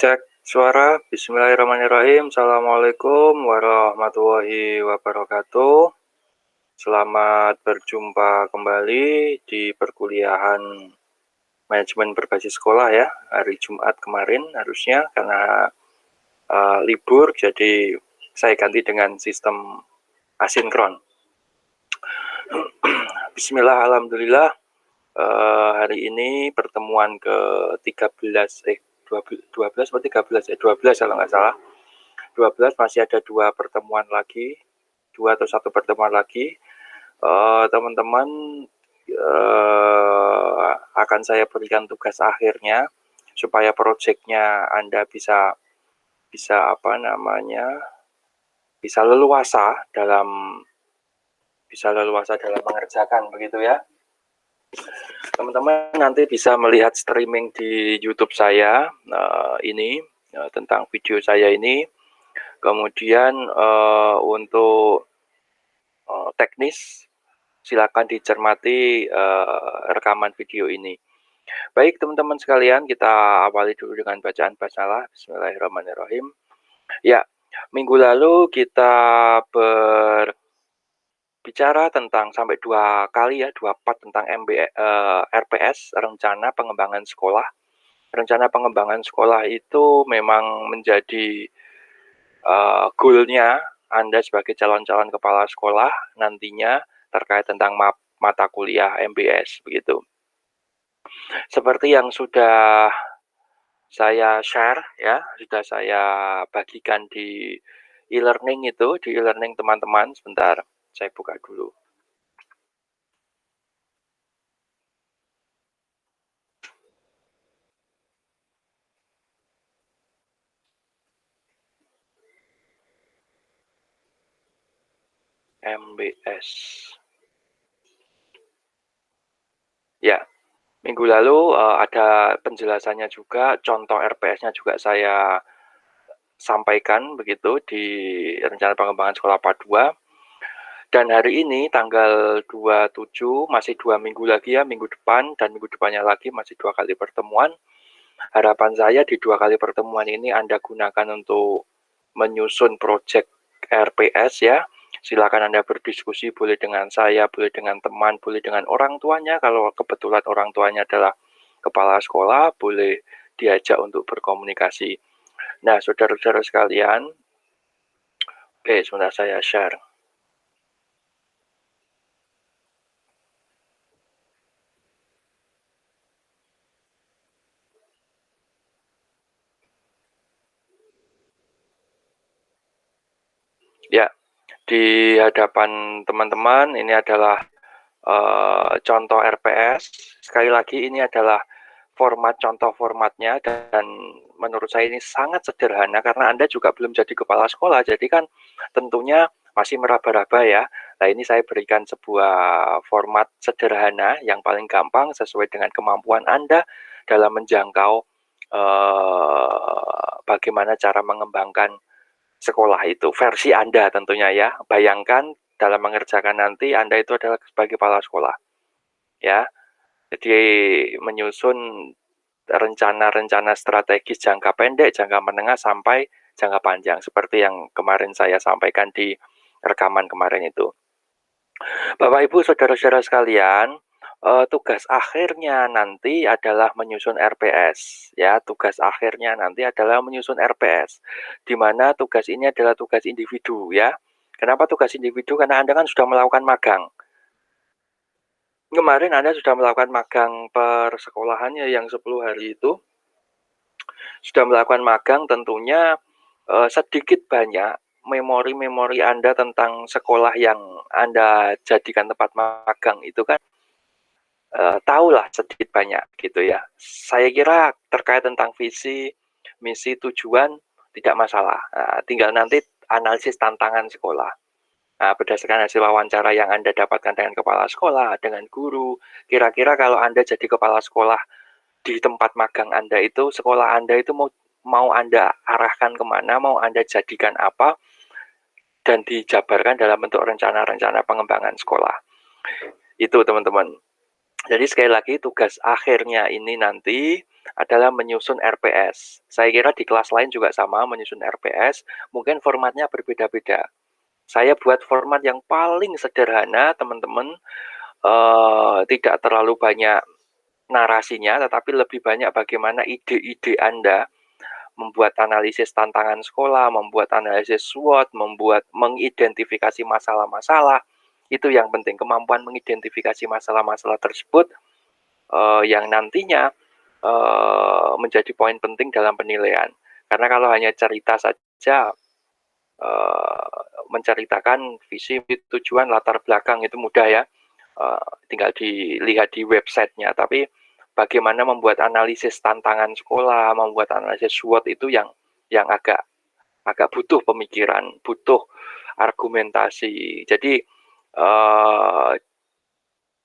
Cek suara, bismillahirrahmanirrahim. Assalamualaikum warahmatullahi wabarakatuh. Selamat berjumpa kembali di perkuliahan manajemen berbasis sekolah ya. Hari Jumat kemarin harusnya karena libur, jadi saya ganti dengan sistem asinkron. Bismillah, alhamdulillah. Hari ini pertemuan ke-13 12 atau 13 ya, 12 kalau nggak salah. 12 masih ada 2 pertemuan lagi, 2 atau 1 pertemuan lagi. Teman-teman akan saya berikan tugas akhirnya supaya proyeknya Anda bisa bisa leluasa dalam mengerjakan begitu ya. Teman-teman nanti bisa melihat streaming di YouTube saya tentang video saya ini. Kemudian untuk teknis silakan dicermati rekaman video ini. Baik teman-teman sekalian, kita awali dulu dengan bacaan basmalah. Bismillahirrahmanirrahim. Ya, minggu lalu kita bicara tentang sampai 2 part tentang RPS, rencana pengembangan sekolah. Rencana pengembangan sekolah itu memang menjadi goal-nya Anda sebagai calon-calon kepala sekolah nantinya terkait tentang mata kuliah MBS begitu. Seperti yang sudah saya share ya, sudah saya bagikan di e-learning teman-teman. Sebentar, saya buka dulu. MBS. Ya, minggu lalu ada penjelasannya juga, contoh RPS-nya juga saya sampaikan begitu di rencana pengembangan sekolah part 2. Dan hari ini tanggal 27 masih 2 minggu lagi ya, minggu depan dan minggu depannya lagi masih 2 kali pertemuan. Harapan saya di 2 kali pertemuan ini Anda gunakan untuk menyusun proyek RPS ya. Silakan Anda berdiskusi, boleh dengan saya, boleh dengan teman, boleh dengan orang tuanya. Kalau kebetulan orang tuanya adalah kepala sekolah, boleh diajak untuk berkomunikasi. Nah, saudara-saudara sekalian, oke, sebentar saya share. Ya, di hadapan teman-teman ini adalah contoh RPS. Sekali lagi ini adalah contoh formatnya dan menurut saya ini sangat sederhana karena Anda juga belum jadi kepala sekolah, jadi kan tentunya masih meraba-raba ya. Nah ini saya berikan sebuah format sederhana yang paling gampang sesuai dengan kemampuan Anda dalam menjangkau bagaimana cara mengembangkan sekolah itu, versi Anda tentunya ya. Bayangkan dalam mengerjakan nanti Anda itu adalah sebagai kepala sekolah ya. Jadi menyusun rencana-rencana strategis jangka pendek, jangka menengah, sampai jangka panjang seperti yang kemarin saya sampaikan di rekaman kemarin itu. Bapak Ibu saudara-saudara sekalian, tugas akhirnya nanti adalah menyusun RPS ya. Tugas akhirnya nanti adalah menyusun RPS, di mana tugas ini adalah tugas individu ya. Kenapa tugas individu? Karena Anda kan sudah melakukan magang. Kemarin Anda sudah melakukan magang per sekolahannya yang 10 hari itu. Sudah melakukan magang, tentunya sedikit banyak memori-memori Anda tentang sekolah yang Anda jadikan tempat magang itu kan tahulah sedikit banyak gitu ya. Saya kira terkait tentang visi, misi, tujuan tidak masalah. Tinggal nanti analisis tantangan sekolah. Berdasarkan hasil wawancara yang Anda dapatkan dengan kepala sekolah, dengan guru, kira-kira kalau Anda jadi kepala sekolah di tempat magang Anda itu, sekolah Anda itu mau Anda arahkan kemana, mau Anda jadikan apa, dan dijabarkan dalam bentuk rencana-rencana pengembangan sekolah. Itu teman-teman. Jadi sekali lagi tugas akhirnya ini nanti adalah menyusun RPS. Saya kira di kelas lain juga sama menyusun RPS, mungkin formatnya berbeda-beda. Saya buat format yang paling sederhana, teman-teman, tidak terlalu banyak narasinya, tetapi lebih banyak bagaimana ide-ide Anda membuat analisis tantangan sekolah, membuat analisis SWOT, mengidentifikasi masalah-masalah. Itu yang penting, kemampuan mengidentifikasi masalah-masalah tersebut yang nantinya menjadi poin penting dalam penilaian. Karena kalau hanya cerita saja, menceritakan visi, tujuan, latar belakang itu mudah ya, tinggal dilihat di websitenya. Tapi bagaimana membuat analisis tantangan sekolah, membuat analisis SWOT itu yang agak butuh pemikiran, butuh argumentasi. Jadi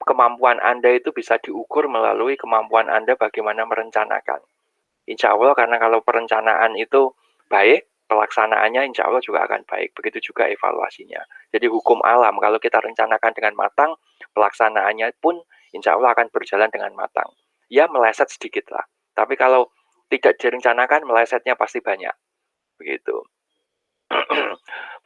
kemampuan Anda itu bisa diukur melalui kemampuan Anda bagaimana merencanakan. Insya Allah, karena kalau perencanaan itu baik, pelaksanaannya insya Allah juga akan baik. Begitu juga evaluasinya. Jadi hukum alam, kalau kita rencanakan dengan matang, pelaksanaannya pun insya Allah akan berjalan dengan matang. Ya meleset sedikit lah. Tapi kalau tidak direncanakan, melesetnya pasti banyak. Begitu.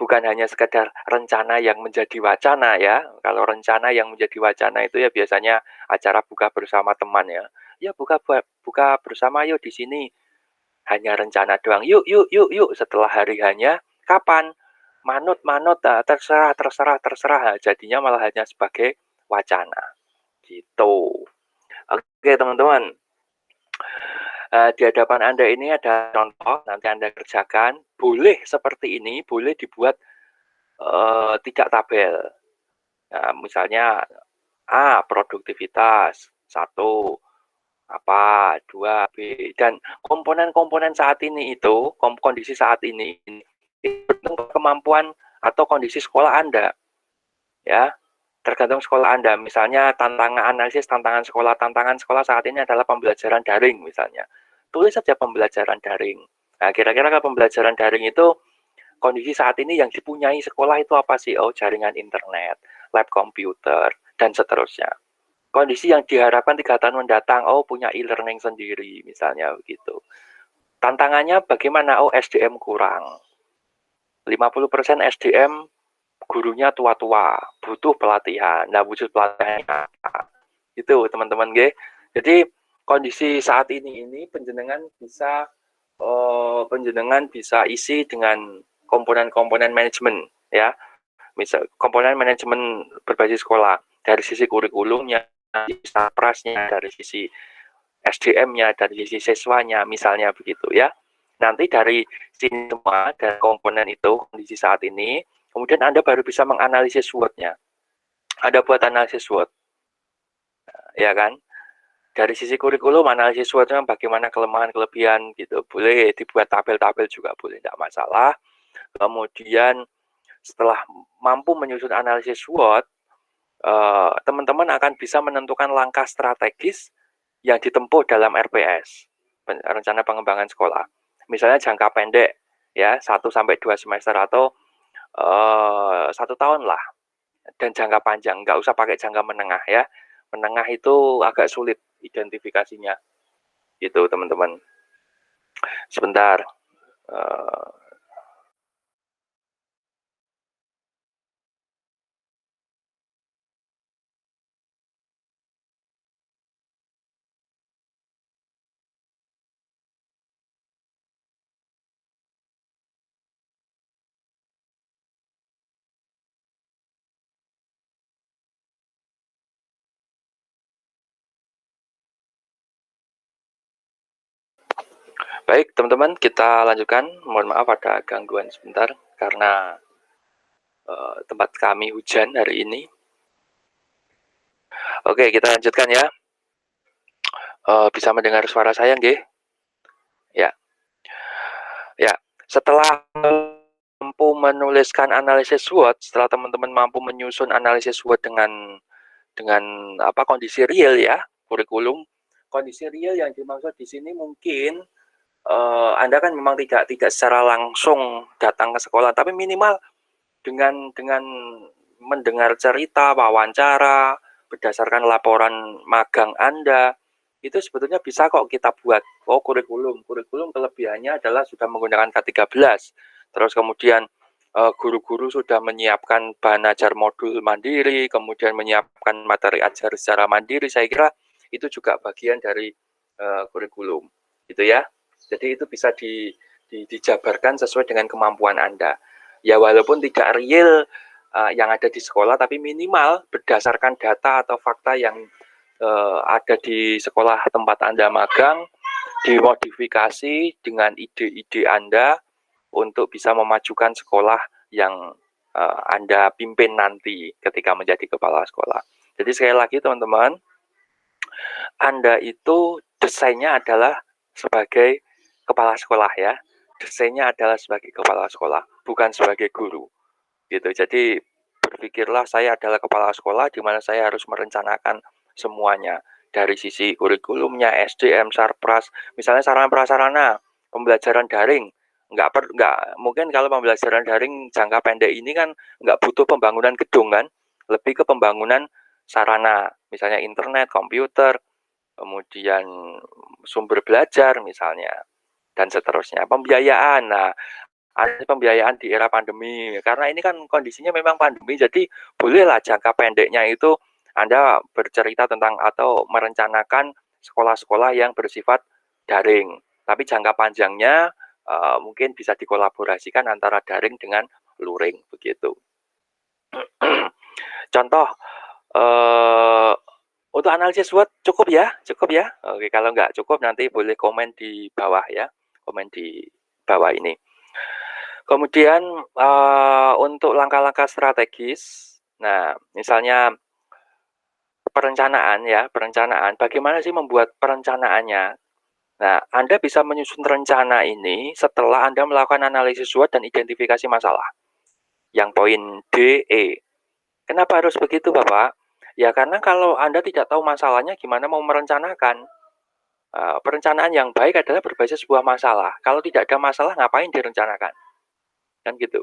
Bukan hanya sekedar rencana yang menjadi wacana ya. Kalau rencana yang menjadi wacana itu ya biasanya acara buka bersama teman ya. Ya buka bersama yuk di sini. Hanya rencana doang. Yuk, yuk, yuk, yuk. Setelah hari hanya kapan? Manut, manut, terserah, terserah, terserah. Jadinya malah hanya sebagai wacana. Gitu. Oke, teman-teman. Di hadapan Anda ini ada contoh, nanti Anda kerjakan. Boleh seperti ini, boleh dibuat tidak tabel. Nah, misalnya A, produktivitas, 1, apa, 2, B. Dan komponen-komponen saat ini itu, kondisi saat ini, tergantung kemampuan atau kondisi sekolah Anda. Ya, tergantung sekolah Anda. Misalnya analisis tantangan sekolah saat ini adalah pembelajaran daring misalnya. Tulis saja pembelajaran daring. Nah, kira-kira kalau pembelajaran daring itu kondisi saat ini yang dipunyai sekolah itu apa sih? Oh, jaringan internet, lab komputer, dan seterusnya. Kondisi yang diharapkan 3 tahun mendatang, oh punya e-learning sendiri, misalnya begitu. Tantangannya bagaimana? Oh, SDM kurang. 50% SDM gurunya tua-tua, butuh pelatihan. Nah, wujud pelatihannya itu teman-teman G. Jadi kondisi saat ini penjenengan bisa isi dengan komponen-komponen manajemen ya. Misal komponen manajemen berbasis sekolah dari sisi kurikulumnya, prasnya, dari sisi SDM-nya, dari sisi siswanya, misalnya begitu ya. Nanti dari sini semua, dari komponen itu, kondisi saat ini, kemudian Anda baru bisa menganalisis SWOT-nya. Anda buat analisis SWOT, ya kan? Dari sisi kurikulum, analisis SWOT-nya bagaimana kelemahan-kelebihan gitu. Boleh dibuat tabel-tabel juga boleh, tidak masalah. Kemudian setelah mampu menyusun analisis SWOT, teman-teman akan bisa menentukan langkah strategis yang ditempuh dalam RPS, rencana pengembangan sekolah. Misalnya jangka pendek, ya 1-2 semester atau 1 tahun lah. Dan jangka panjang, nggak usah pakai jangka menengah ya. Menengah itu agak sulit identifikasinya, gitu teman-teman. Sebentar. Baik teman-teman, kita lanjutkan. Mohon maaf ada gangguan sebentar karena tempat kami hujan hari ini. Oke, kita lanjutkan ya. Bisa mendengar suara saya nggih? Ya. Ya, setelah mampu menuliskan analisis SWOT, setelah teman-teman mampu menyusun analisis SWOT dengan kondisi real ya, kurikulum. Kondisi real yang dimaksud di sini mungkin Anda kan memang tidak secara langsung datang ke sekolah, tapi minimal dengan mendengar cerita, wawancara, berdasarkan laporan magang Anda, itu sebetulnya bisa kok kita buat. Oh, kurikulum kelebihannya adalah sudah menggunakan K13. Terus kemudian guru-guru sudah menyiapkan bahan ajar modul mandiri, kemudian menyiapkan materi ajar secara mandiri. Saya kira itu juga bagian dari kurikulum, gitu ya. Jadi itu bisa dijabarkan sesuai dengan kemampuan Anda. Ya walaupun tidak real yang ada di sekolah, tapi minimal berdasarkan data atau fakta yang ada di sekolah tempat Anda magang, dimodifikasi dengan ide-ide Anda untuk bisa memajukan sekolah yang Anda pimpin nanti ketika menjadi kepala sekolah. Jadi sekali lagi teman-teman, Anda itu desainnya adalah sebagai kepala sekolah ya. Desainnya adalah sebagai kepala sekolah, bukan sebagai guru. Gitu. Jadi berpikirlah saya adalah kepala sekolah di mana saya harus merencanakan semuanya dari sisi kurikulumnya, SDM, Sarpras, misalnya sarana prasarana, pembelajaran daring. Nggak mungkin kalau pembelajaran daring jangka pendek ini kan nggak butuh pembangunan gedung kan, lebih ke pembangunan sarana, misalnya internet, komputer, kemudian sumber belajar misalnya, dan seterusnya. Pembiayaan, nah ada pembiayaan di era pandemi, karena ini kan kondisinya memang pandemi, jadi bolehlah jangka pendeknya itu Anda bercerita tentang atau merencanakan sekolah-sekolah yang bersifat daring. Tapi jangka panjangnya mungkin bisa dikolaborasikan antara daring dengan luring, begitu. Contoh, untuk analisis SWOT cukup ya? Cukup ya? Oke, kalau nggak cukup nanti boleh komen di bawah ya, komen di bawah ini. Kemudian untuk langkah-langkah strategis, nah misalnya perencanaan ya, perencanaan. Bagaimana sih membuat perencanaannya? Nah, Anda bisa menyusun rencana ini setelah Anda melakukan analisis SWOT dan identifikasi masalah. Yang poin D, E. Kenapa harus begitu, Bapak? Ya karena kalau Anda tidak tahu masalahnya, gimana mau merencanakan? Perencanaan yang baik adalah berbasis sebuah masalah. Kalau tidak ada masalah, ngapain direncanakan? Kan gitu.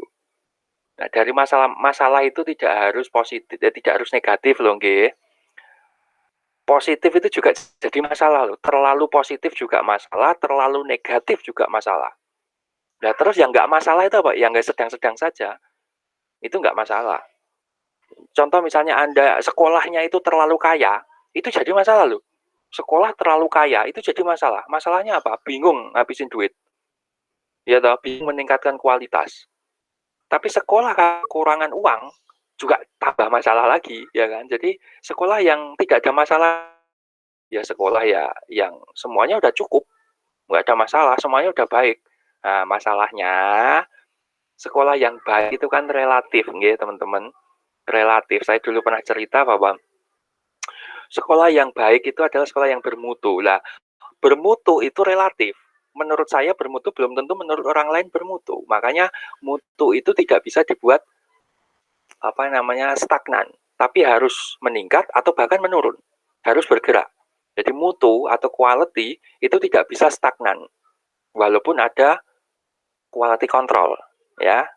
Nah, dari masalah itu tidak harus positif, tidak harus negatif loh, nggih. Positif itu juga jadi masalah loh. Terlalu positif juga masalah, terlalu negatif juga masalah. Nah, terus yang nggak masalah itu apa? Yang nggak sedang-sedang saja, itu nggak masalah. Contoh misalnya Anda sekolahnya itu terlalu kaya, itu jadi masalah loh. Sekolah terlalu kaya, itu jadi masalah. Masalahnya apa? Bingung ngabisin duit. Ya toh, bingung meningkatkan kualitas. Tapi sekolah kekurangan uang juga tambah masalah lagi, ya kan? Jadi sekolah yang tidak ada masalah, ya sekolah ya yang semuanya udah cukup, nggak ada masalah, semuanya udah baik. Nah, masalahnya sekolah yang baik itu kan relatif, nggih teman-teman. Relatif. Saya dulu pernah cerita bahwa sekolah yang baik itu adalah sekolah yang bermutu. Lah, bermutu itu relatif. Menurut saya bermutu belum tentu menurut orang lain bermutu. Makanya mutu itu tidak bisa dibuat stagnan, tapi harus meningkat atau bahkan menurun. Harus bergerak. Jadi mutu atau quality itu tidak bisa stagnan. Walaupun ada quality control, ya.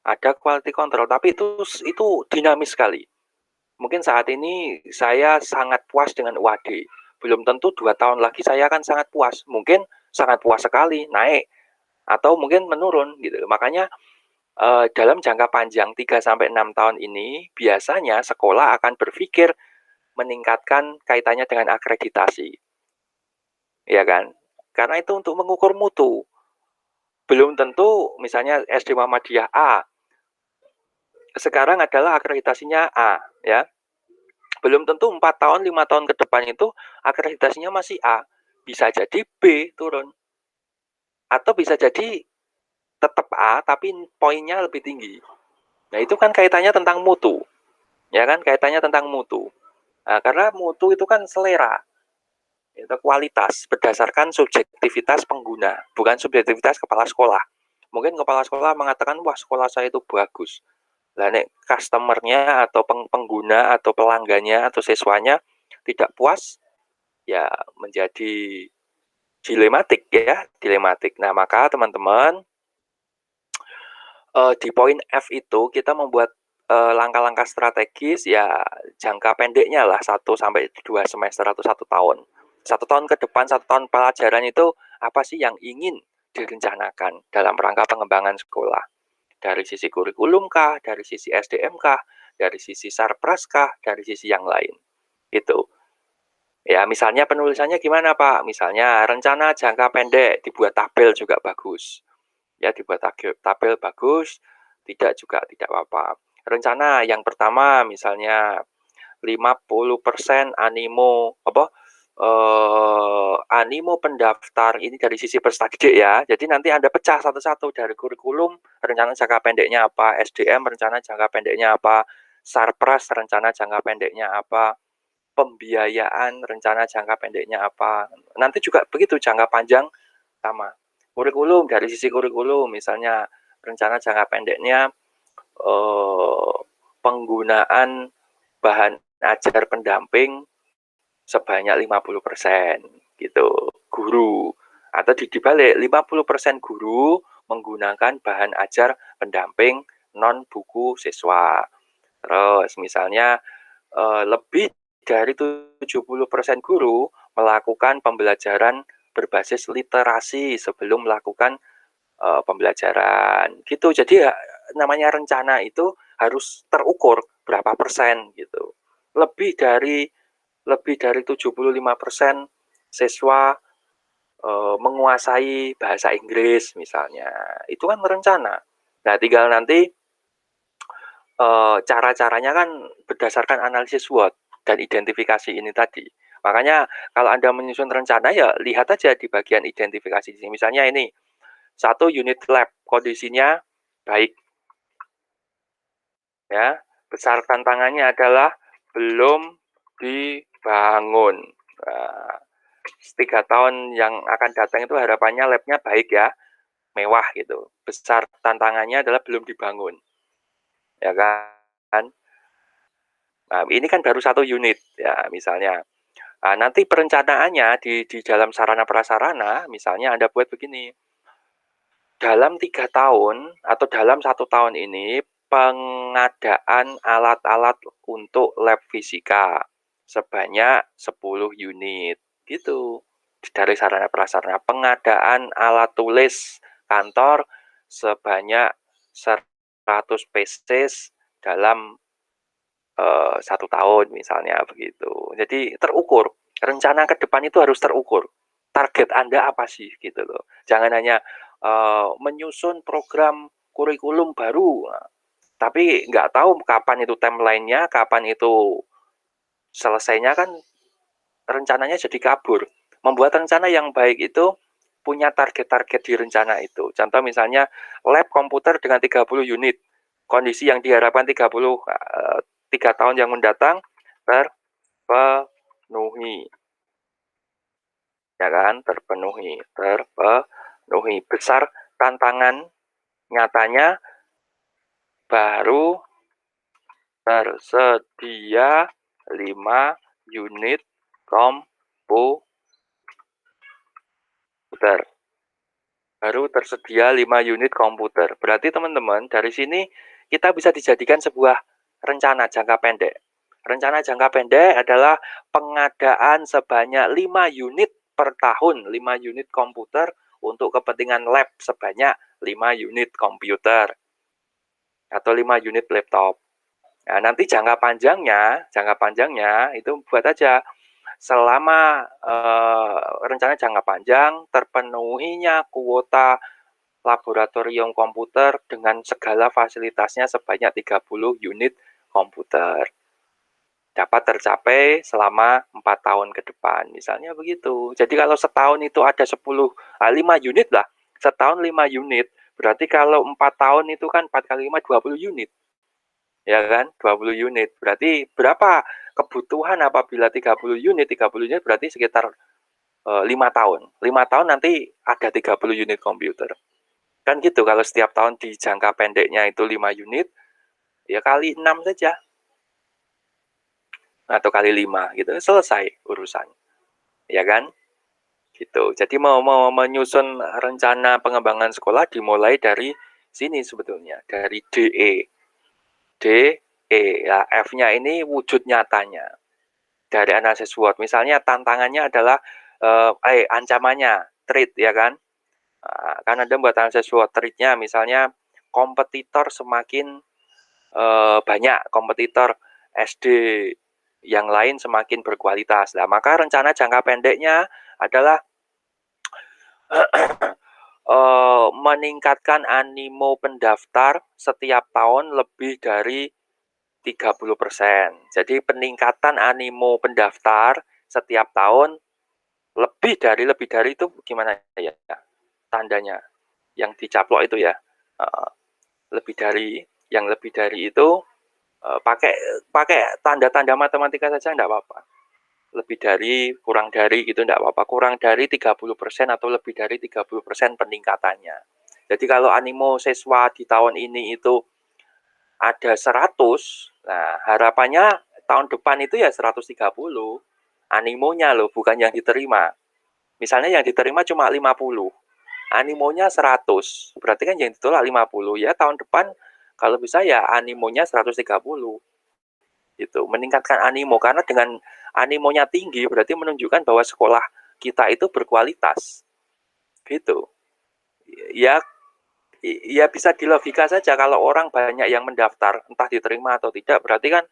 Ada quality control, tapi itu dinamis sekali. Mungkin saat ini saya sangat puas dengan UAD. Belum tentu 2 tahun lagi saya akan sangat puas. Mungkin sangat puas sekali, naik. Atau mungkin menurun gitu. Makanya dalam jangka panjang 3-6 tahun ini, biasanya sekolah akan berpikir meningkatkan kaitannya dengan akreditasi. Ya kan? Karena itu untuk mengukur mutu. Belum tentu misalnya SD Muhammadiyah A, sekarang adalah akreditasinya A, ya. Belum tentu 4 tahun, 5 tahun ke depan itu akreditasinya masih A. Bisa jadi B turun. Atau bisa jadi tetap A, tapi poinnya lebih tinggi. Nah, itu kan kaitannya tentang mutu. Ya kan, kaitannya tentang mutu. Nah, karena mutu itu kan selera. Itu kualitas berdasarkan subjektivitas pengguna, bukan subjektivitas kepala sekolah. Mungkin kepala sekolah mengatakan, wah sekolah saya itu bagus. Lah nek customer-nya atau pengguna atau pelanggannya atau siswanya tidak puas, ya menjadi dilematik ya, dilematik. Nah, maka teman-teman di poin F itu kita membuat langkah-langkah strategis ya jangka pendeknya lah 1 sampai 2 semester atau 1 tahun. 1 tahun ke depan, 1 tahun pelajaran itu apa sih yang ingin direncanakan dalam rangka pengembangan sekolah? Dari sisi kurikulum kah, dari sisi SDM kah, dari sisi sarpras kah, dari sisi yang lain, gitu. Ya misalnya penulisannya gimana Pak? Misalnya rencana jangka pendek dibuat tabel juga bagus. Ya dibuat tabel bagus, tidak apa-apa. Rencana yang pertama misalnya 50% animo pendaftar ini dari sisi peserta didik ya. Jadi nanti Anda pecah satu-satu dari kurikulum, rencana jangka pendeknya apa, SDM rencana jangka pendeknya apa, sarpras rencana jangka pendeknya apa, pembiayaan rencana jangka pendeknya apa. Nanti juga begitu jangka panjang sama. Kurikulum dari sisi kurikulum misalnya rencana jangka pendeknya penggunaan bahan ajar pendamping sebanyak 50% gitu, guru. Atau dibalik 50% guru menggunakan bahan ajar pendamping non buku siswa. Terus misalnya lebih dari 70% guru melakukan pembelajaran berbasis literasi sebelum melakukan pembelajaran gitu. Jadi ya namanya rencana itu harus terukur berapa persen gitu. Lebih dari 75% siswa menguasai bahasa Inggris misalnya. Itu kan rencana. Nah, tinggal nanti cara-caranya kan berdasarkan analisis SWOT dan identifikasi ini tadi. Makanya kalau Anda menyusun rencana ya lihat aja di bagian identifikasi ini. Misalnya ini 1 unit lab kondisinya baik ya. Besar tantangannya adalah belum dibangun. Nah, 3 tahun yang akan datang itu harapannya labnya baik ya, mewah gitu. Besar tantangannya adalah belum dibangun, ya kan? Nah, ini kan baru 1 unit ya misalnya. Nah, nanti perencanaannya di dalam sarana prasarana, misalnya Anda buat begini. Dalam 3 tahun atau dalam 1 tahun ini pengadaan alat-alat untuk lab fisika sebanyak 10 unit gitu. Dari sarana prasarana pengadaan alat tulis kantor sebanyak 100 pieces dalam 1 tahun misalnya begitu. Jadi terukur, rencana ke depan itu harus terukur. Target Anda apa sih gitu loh. Jangan hanya menyusun program kurikulum baru, tapi nggak tahu kapan itu timeline-nya, kapan itu selesainya kan rencananya jadi kabur. Membuat rencana yang baik itu punya target-target di rencana itu. Contoh misalnya lab komputer dengan 30 unit. Kondisi yang diharapkan 3 tahun yang mendatang terpenuhi. Ya kan? Terpenuhi. Besar tantangan nyatanya baru tersedia 5 unit komputer. Baru tersedia 5 unit komputer. Berarti teman-teman, dari sini kita bisa dijadikan sebuah rencana jangka pendek. Rencana jangka pendek adalah pengadaan sebanyak 5 unit per tahun, 5 unit komputer untuk kepentingan lab sebanyak 5 unit komputer atau 5 unit laptop. Nah, nanti jangka panjangnya itu buat aja selama rencana jangka panjang terpenuhinya kuota laboratorium komputer dengan segala fasilitasnya sebanyak 30 unit komputer. Dapat tercapai selama 4 tahun ke depan, misalnya begitu. Jadi kalau setahun itu ada 5 unit lah, setahun 5 unit, berarti kalau 4 tahun itu kan 4 kali 5, 20 unit. Ya kan, 20 unit. Berarti berapa kebutuhan apabila 30 unit? 30 unit berarti sekitar 5 tahun. 5 tahun nanti ada 30 unit komputer. Kan gitu, kalau setiap tahun di jangka pendeknya itu 5 unit, ya kali 6 saja. Atau kali 5 gitu, selesai urusan. Ya kan? Gitu. Jadi mau menyusun rencana pengembangan sekolah dimulai dari sini sebetulnya, dari DE. D, E. Ya, F-nya ini wujud nyatanya dari analisis SWOT. Misalnya tantangannya adalah ancamannya threat ya kan. Kan Anda buat analisis SWOT threat-nya misalnya kompetitor semakin banyak, kompetitor SD yang lain semakin berkualitas. Nah, maka rencana jangka pendeknya adalah meningkatkan animo pendaftar setiap tahun lebih dari 30%. Jadi peningkatan animo pendaftar setiap tahun lebih dari itu gimana ya tandanya? Yang dicaplok itu ya. Lebih dari yang lebih dari itu pakai pakai tanda-tanda matematika saja enggak apa-apa. Lebih dari, kurang dari gitu enggak apa-apa. Kurang dari 30% atau lebih dari 30% peningkatannya. Jadi kalau animo siswa di tahun ini itu ada 100, nah harapannya tahun depan itu ya 130. Animonya loh, bukan yang diterima. Misalnya yang diterima cuma 50, animonya 100, berarti kan yang ditolak 50. Ya tahun depan kalau bisa ya animonya 130. Gitu, meningkatkan animo karena dengan animonya tinggi berarti menunjukkan bahwa sekolah kita itu berkualitas. Gitu. Ya ya bisa dilogika saja kalau orang banyak yang mendaftar, entah diterima atau tidak, berarti kan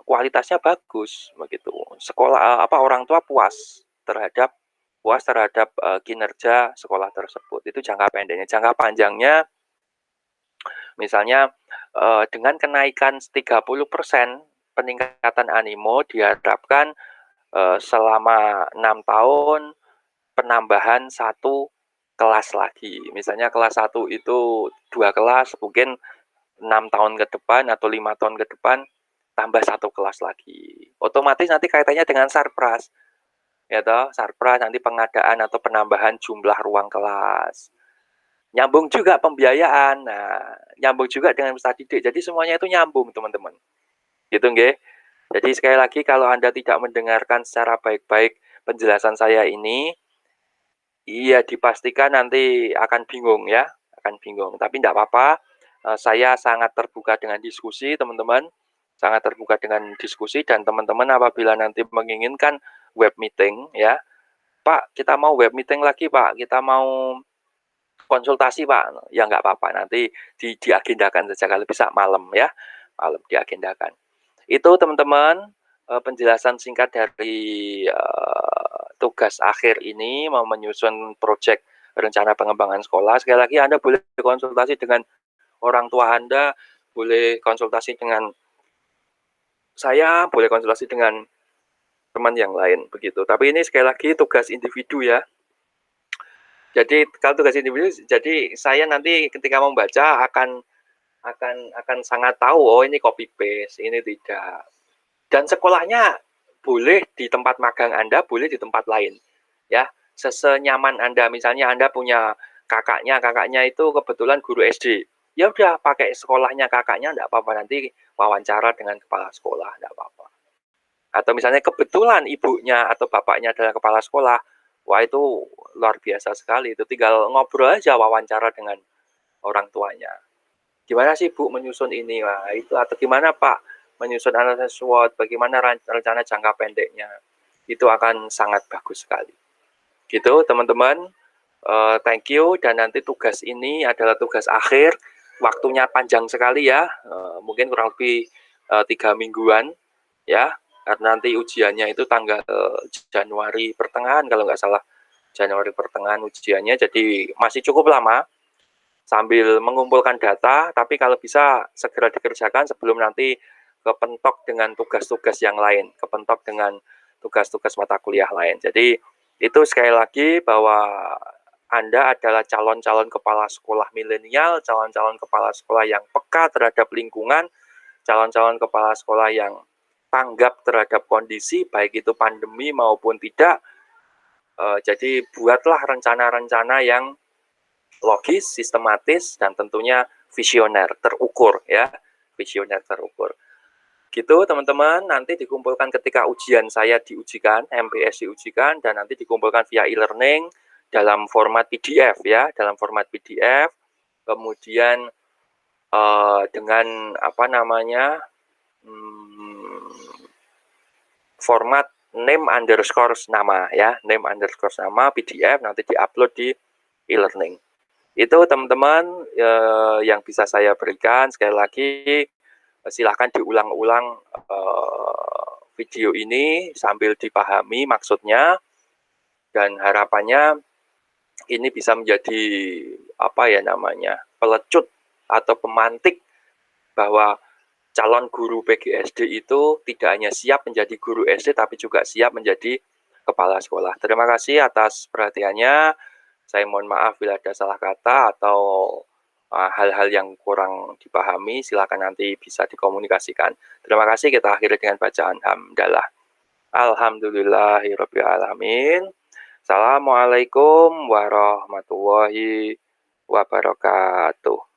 kualitasnya bagus begitu. Sekolah orang tua puas terhadap kinerja sekolah tersebut. Itu jangka pendeknya. Jangka panjangnya misalnya dengan kenaikan 30% peningkatan animo diharapkan selama 6 tahun penambahan 1 kelas lagi. Misalnya kelas 1 itu 2 kelas, mungkin 6 tahun ke depan atau 5 tahun ke depan tambah 1 kelas lagi. Otomatis nanti kaitannya dengan sarpras. Ya toh, sarpras nanti pengadaan atau penambahan jumlah ruang kelas. Nyambung juga pembiayaan. Nah, nyambung juga dengan peserta didik. Jadi semuanya itu nyambung, teman-teman. Gitu nggih. Jadi sekali lagi kalau Anda tidak mendengarkan secara baik-baik penjelasan saya ini, iya dipastikan nanti akan bingung ya, akan bingung. Tapi enggak apa-apa, saya sangat terbuka dengan diskusi teman-teman, sangat terbuka dengan diskusi dan teman-teman apabila nanti menginginkan web meeting ya, "Pak, kita mau web meeting lagi Pak, kita mau konsultasi Pak." Ya enggak apa-apa, nanti diagendakan saja kalau bisa malam ya, malam diagendakan. Itu teman-teman, penjelasan singkat dari, tugas akhir ini mau menyusun project rencana pengembangan sekolah. Sekali lagi Anda boleh konsultasi dengan orang tua Anda, boleh konsultasi dengan saya, boleh konsultasi dengan teman yang lain, begitu. Tapi ini sekali lagi tugas individu ya. Jadi kalau tugas individu, jadi saya nanti ketika membaca akan sangat tahu, oh ini copy paste, ini tidak. Dan sekolahnya boleh di tempat magang Anda, boleh di tempat lain, ya. Sesenyaman Anda, misalnya Anda punya kakaknya itu kebetulan guru SD, ya udah pakai sekolahnya kakaknya enggak apa-apa, nanti wawancara dengan kepala sekolah, enggak apa-apa. Atau misalnya kebetulan ibunya atau bapaknya adalah kepala sekolah, wah itu luar biasa sekali, itu tinggal ngobrol aja wawancara dengan orang tuanya. "Gimana sih Bu menyusun ini?" Wah itu, atau "Gimana Pak menyusun analisis SWOT, bagaimana rencana jangka pendeknya?" Itu akan sangat bagus sekali. Gitu teman-teman, thank you dan nanti tugas ini adalah tugas akhir, waktunya panjang sekali ya, mungkin kurang lebih 3 mingguan ya, karena nanti ujiannya itu tanggal Januari pertengahan kalau nggak salah, Januari pertengahan ujiannya, jadi masih cukup lama. Sambil mengumpulkan data, tapi kalau bisa segera dikerjakan sebelum nanti kepentok dengan tugas-tugas yang lain, kepentok dengan tugas-tugas mata kuliah lain. Jadi itu sekali lagi bahwa Anda adalah calon-calon kepala sekolah milenial, calon-calon kepala sekolah yang peka terhadap lingkungan, calon-calon kepala sekolah yang tanggap terhadap kondisi, baik itu pandemi maupun tidak. Jadi buatlah rencana-rencana yang logis, sistematis, dan tentunya visioner, terukur ya, visioner terukur. Gitu teman-teman, nanti dikumpulkan ketika ujian saya diujikan, MPS diujikan, dan nanti dikumpulkan via e-learning dalam format PDF ya, dalam format PDF, kemudian dengan apa namanya, mmm, format name_nama ya, name_nama PDF nanti di-upload di e-learning. Itu teman-teman, yang bisa saya berikan. Sekali lagi, silahkan diulang-ulang, video ini sambil dipahami maksudnya, dan harapannya ini bisa menjadi, apa ya namanya, pelecut atau pemantik bahwa calon guru PGSD itu tidak hanya siap menjadi guru SD, tapi juga siap menjadi kepala sekolah. Terima kasih atas perhatiannya. Saya mohon maaf bila ada salah kata atau hal-hal yang kurang dipahami, silakan nanti bisa dikomunikasikan. Terima kasih, kita akhiri dengan bacaan hamdalah. Alhamdulillahirabbil alamin. Assalamualaikum warahmatullahi wabarakatuh.